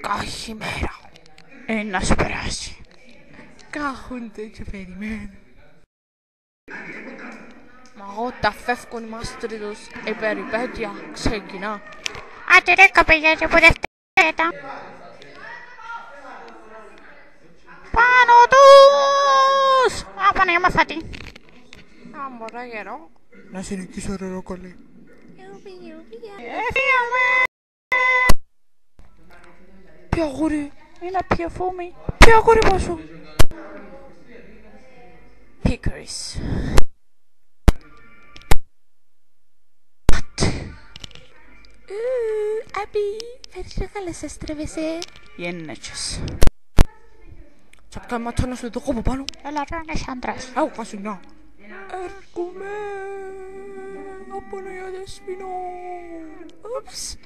Καλημέρα. Να σου περάσει. Κάθονται και περιμένουν. Μα εγώ τα φεύγουν μας τρίτος. Η περιπέτεια ξεκινά. Άντε ρε κοπελιάζε που Δευτέρα. Πάνω τους! Παναγιά φάτη. Μωρά γερό. Να συνεχίσω ρε ρόκολη. Ποιο αγόρι. Είναι πια φούμη. Ποιο αγόρι πόσο. Hickories. Άμπι, φέρεις καλές έστρεβεσαι. Γεννέτσες. Θα κάνω ματσόνα σου το κόμμα πάνω. Έλα ρε, ένας άντρας. Άου, κασινά. Έρχομαι. Από νέα δεσποινό. Ούψ.